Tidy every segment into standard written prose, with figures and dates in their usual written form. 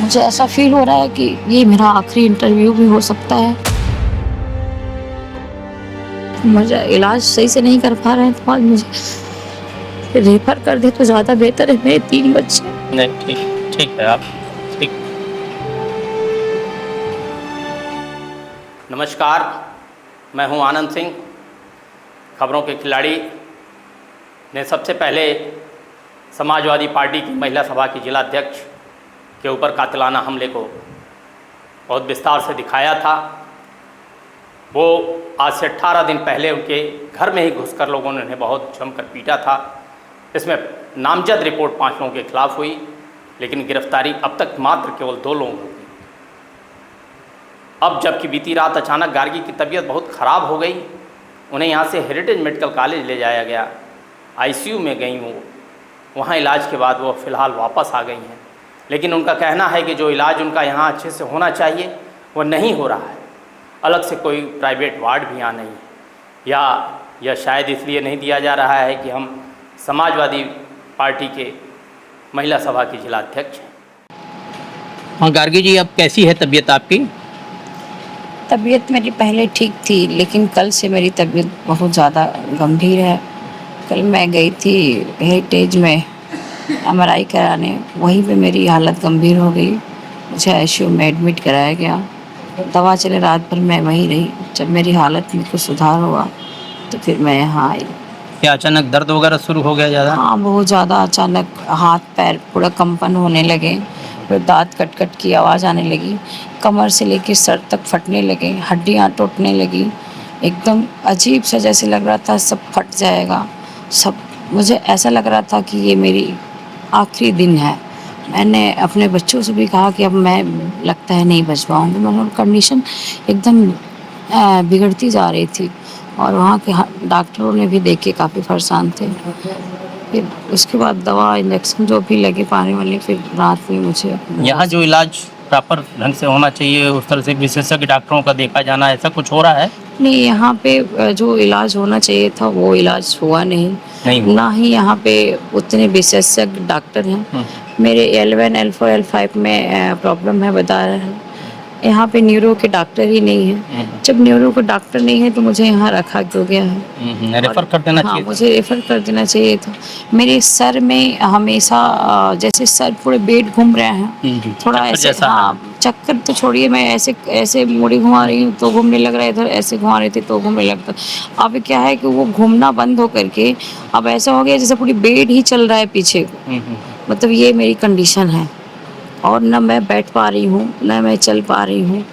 मुझे ऐसा फील हो रहा है कि ये मेरा आखिरी इंटरव्यू भी हो सकता है। मुझे इलाज सही से नहीं कर पा रहे हैं तो आज मुझे रेफर कर दे तो ज़्यादा बेहतर है। मेरे 3 बच्चे। नहीं, ठीक ठीक है आप ठीक। नमस्कार, मैं हूं आनंद सिंह। खबरों के खिलाड़ी ने सबसे पहले समाजवादी पार्टी की महिला सभा की जिला अध्यक्ष के ऊपर कातिलाना हमले को बहुत विस्तार से दिखाया था। वो आज से 18 दिन पहले उनके घर में ही घुसकर लोगों ने उन्हें बहुत जमकर पीटा था। इसमें नामजद रिपोर्ट 5 लोगों के खिलाफ हुई, लेकिन गिरफ्तारी अब तक मात्र केवल 2 लोगों की। अब जबकि बीती रात अचानक गार्गी की तबीयत बहुत ख़राब हो गई, उन्हें यहाँ से हेरिटेज मेडिकल कॉलेज ले जाया गया। आईसीयू में गई वो, वहाँ इलाज के बाद वो फ़िलहाल वापस आ गई हैं। लेकिन उनका कहना है कि जो इलाज उनका यहाँ अच्छे से होना चाहिए वो नहीं हो रहा है। अलग से कोई प्राइवेट वार्ड भी यहाँ नहीं है, या यह शायद इसलिए नहीं दिया जा रहा है कि हम समाजवादी पार्टी के महिला सभा की जिला अध्यक्ष हैं। हाँ गार्गी जी, अब कैसी है तबीयत आपकी? तबीयत मेरी पहले ठीक थी, लेकिन कल से मेरी तबीयत बहुत ज़्यादा गंभीर है। कल मैं गई थी हेरिटेज में एमआरआई कराने, वहीं पे मेरी हालत गंभीर हो गई। मुझे आईसीयू में एडमिट कराया गया। दवा चले, रात भर मैं वहीं रही। जब मेरी हालत में कुछ सुधार हुआ तो फिर मैं यहाँ आई। क्या अचानक दर्द वगैरह शुरू हो गया ज़्यादा? हाँ, बहुत ज़्यादा अचानक हाथ पैर पूरा कंपन होने लगे, फिर दांत कट कट की आवाज़ आने लगी, कमर से लेकर सर तक फटने लगे, हड्डियाँ टूटने लगी। एकदम अजीब सा जैसे लग रहा था सब फट जाएगा। सब मुझे ऐसा लग रहा था कि ये मेरी आखिरी दिन है। मैंने अपने बच्चों से भी कहा कि अब मैं लगता है नहीं बच पाऊँगी। मतलब कंडीशन एकदम बिगड़ती जा रही थी, और वहाँ के डॉक्टरों ने भी देख के काफ़ी परेशान थे। फिर उसके बाद दवा इंजेक्शन जो भी लगे पाने वाले, फिर रात में मुझे यहाँ जो इलाज प्रॉपर ढंग से होना चाहिए, उस तरह से विशेषज्ञ डॉक्टरों का देखा जाना, ऐसा कुछ हो रहा है? नहीं, यहाँ पे जो इलाज होना चाहिए था वो इलाज हुआ नहीं हुआ। ना ही यहाँ पे उतने विशेषज्ञ डॉक्टर हैं। मेरे L1 L4 L5 में प्रॉब्लम है बता रहे हैं। यहाँ पे न्यूरो के डॉक्टर ही नहीं है। जब न्यूरो के डॉक्टर नहीं है तो मुझे यहाँ रखा क्यों गया है? रेफर कर देना हाँ, चाहिए। मुझे रेफर कर देना चाहिए था। मेरे सर में हमेशा जैसे सर पूरे बेड घूम रहे हैं, थोड़ा चक्कर ऐसे। जैसा है। हाँ, चक्कर तो छोड़िए, मैं ऐसे ऐसे मुड़ी घुमा रही हूँ तो घूमने लग रहा है, इधर ऐसे घुमा रही थी तो घूमने लगता। अब क्या है कि वो घूमना बंद हो करके अब ऐसा हो गया जैसे पूरी बेड ही चल रहा है पीछे। मतलब ये मेरी कंडीशन है, और न मैं बैठ पा रही हूँ न मैं चल पा रही हूँ,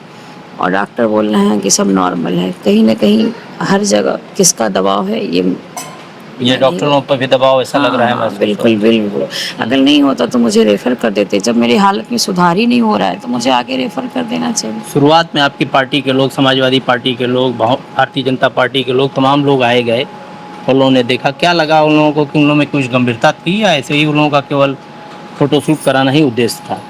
और डॉक्टर बोल रहे हैं कि सब नॉर्मल है। कहीं ना कहीं हर जगह किसका दबाव है ये डॉक्टरों पर भी दबाव ऐसा लग रहा है महसूस हो। बिल्कुल बिल्कुल। अगर नहीं होता तो मुझे रेफर कर देते। जब मेरी हालत में सुधार ही नहीं हो रहा है तो मुझे आगे रेफर कर देना चाहिए। शुरुआत में आपकी पार्टी के लोग, समाजवादी पार्टी के लोग, भारतीय जनता पार्टी के लोग, तमाम लोग आए गए, उन लोगों ने देखा। क्या लगा उन लोगों को कि उन लोगों में कुछ गंभीरता थी, या ऐसे ही उन लोगों का केवल फोटोशूट कराना ही उद्देश्य था?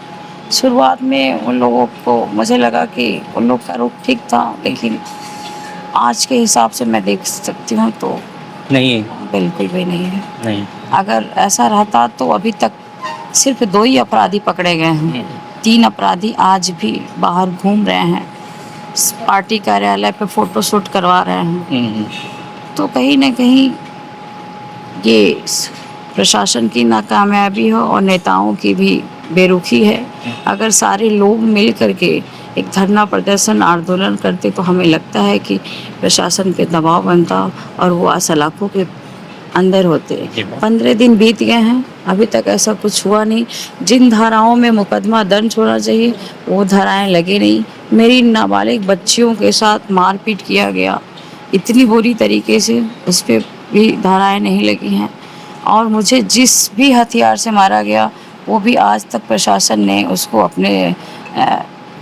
शुरुआत में उन लोगों को मुझे लगा कि उन लोग का रूप ठीक था, लेकिन आज के हिसाब से मैं देख सकती हूँ तो नहीं, बिल्कुल भी नहीं है। नहीं। अगर ऐसा रहता तो अभी तक सिर्फ 2 ही अपराधी पकड़े गए हैं। 3 अपराधी आज भी बाहर घूम रहे हैं, पार्टी कार्यालय पे फोटोशूट करवा रहे हैं। तो कहीं ना कहीं ये प्रशासन की नाकामयाबी हो और नेताओं की भी बेरुखी है। अगर सारे लोग मिल करके एक धरना प्रदर्शन आंदोलन करते तो हमें लगता है कि प्रशासन पे दबाव बनता और वो सलाखों के अंदर होते। 15 दिन बीत गए हैं, अभी तक ऐसा कुछ हुआ नहीं। जिन धाराओं में मुकदमा दर्ज होना चाहिए वो धाराएं लगी नहीं। मेरी नाबालिग बच्चियों के साथ मारपीट किया गया इतनी बुरी तरीके से, उस पर भी धाराएं नहीं लगी हैं। और मुझे जिस भी हथियार से मारा गया वो भी आज तक प्रशासन ने उसको अपने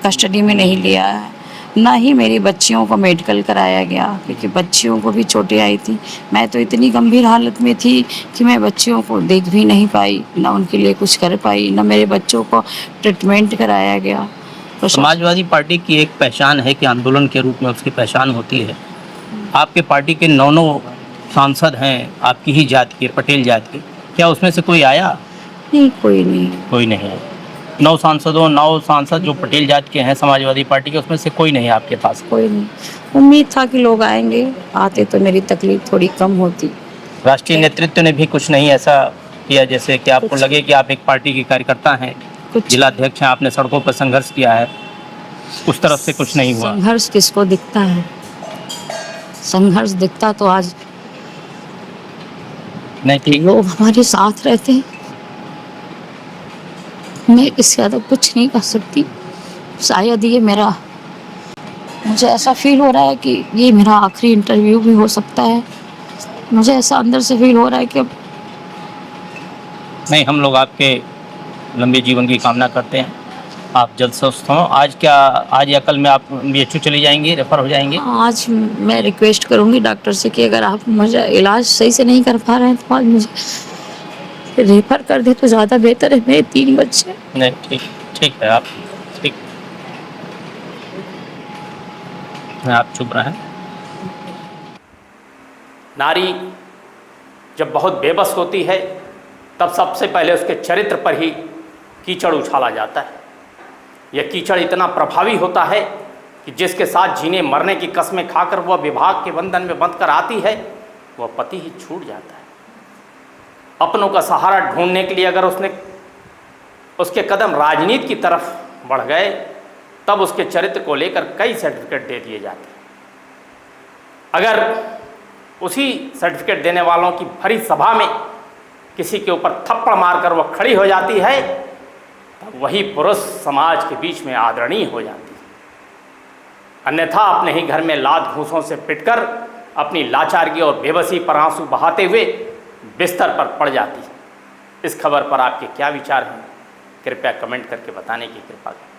कस्टडी में नहीं लिया है। ना ही मेरी बच्चियों को मेडिकल कराया गया, क्योंकि बच्चियों को भी चोटें आई थी। मैं तो इतनी गंभीर हालत में थी कि मैं बच्चियों को देख भी नहीं पाई, ना उनके लिए कुछ कर पाई, ना मेरे बच्चों को ट्रीटमेंट कराया गया। समाजवादी पार्टी की एक पहचान है कि आंदोलन के रूप में उसकी पहचान होती है। आपके पार्टी के 9 सांसद हैं आपकी ही जात के, पटेल जात के। क्या उसमें से कोई आया? नहीं, कोई नहीं। कोई नहीं है। 9 सांसदों 9 सांसद जो पटेल जात के हैं समाजवादी पार्टी के, उसमें से कोई नहीं है आपके पास। कोई नहीं। उम्मीद था कि लोग आएंगे, आते तो मेरी तकलीफ थोड़ी कम होती। राष्ट्रीय नेतृत्व ने भी कुछ नहीं ऐसा किया जैसे कि आपको कुछ- लगे कि आप एक पार्टी के कार्यकर्ता हैं, कुछ जिलाध्यक्ष हैं, आपने सड़कों पर संघर्ष किया है, उस तरफ से कुछ नहीं हुआ। संघर्ष किसको दिखता है? संघर्ष दिखता तो आज नहीं ठीक। लोग हमारे साथ रहते। मैं इससे ज़्यादा कुछ नहीं कर सकती। शायद ये मेरा, मुझे ऐसा फील हो रहा है कि ये मेरा आखिरी इंटरव्यू भी हो सकता है। मुझे ऐसा अंदर से फील हो रहा है कि अब नहीं, हम लोग आपके लंबे जीवन की कामना करते हैं, आप जल्द स्वस्थ हों। आज या कल में आप BHU चले जाएंगे, रेफर हो जाएंगे? आज मैं रिक्वेस्ट करूंगी डॉक्टर से कि अगर आप मुझे इलाज सही से नहीं कर पा रहे हैं तो आज मुझे रेफर कर दे तो ज़्यादा बेहतर है। मेरे 3 बच्चे। नहीं ठीक है, आप ठीक, आप चुप रहें। नारी जब बहुत बेबस होती है तब सबसे पहले उसके चरित्र पर ही कीचड़ उछाला जाता है। यह कीचड़ इतना प्रभावी होता है कि जिसके साथ जीने मरने की कस्में खाकर वह विवाह के बंधन में बंधकर आती है, वह पति ही छूट जाता है। अपनों का सहारा ढूंढने के लिए अगर उसके कदम राजनीति की तरफ बढ़ गए तब उसके चरित्र को लेकर कई सर्टिफिकेट दे दिए जाते हैं। अगर उसी सर्टिफिकेट देने वालों की भरी सभा में किसी के ऊपर थप्पड़ मारकर वह खड़ी हो जाती है तब वही पुरुष समाज के बीच में आदरणीय हो जाती है। अन्यथा अपने ही घर में लात घूंसों से पिटकर अपनी लाचारगी और बेबसी पर आंसू बहाते हुए बिस्तर पर पड़ जाती है। इस खबर पर आपके क्या विचार हैं? कृपया कमेंट करके बताने की कृपा करें।